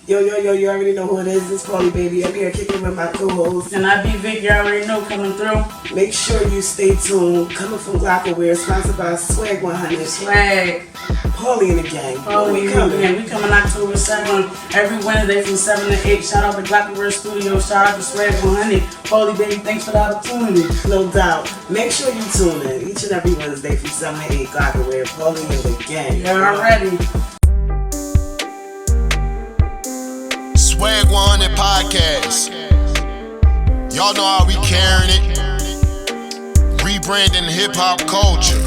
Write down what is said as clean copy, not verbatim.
Yo, you already know who it is. It's Paulie, baby. I'm here kicking with my co-host. And I be Vic, you already know, coming through. Make sure you stay tuned. Coming from Glockerware, sponsored by Swag 100. Swag. Paulie in the gang. Paulie coming. Yeah, we coming October 7th, every Wednesday from 7 to 8. Shout out to Glockerware Studio. Shout out to Swag 100. Paulie, baby, thanks for the opportunity. No doubt. Make sure you tune in each and every Wednesday from 7 to 8. Glockerware, Paulie in the gang. You're already. Swag 100 Podcast. Y'all know how we carrying it. Rebranding hip hop culture.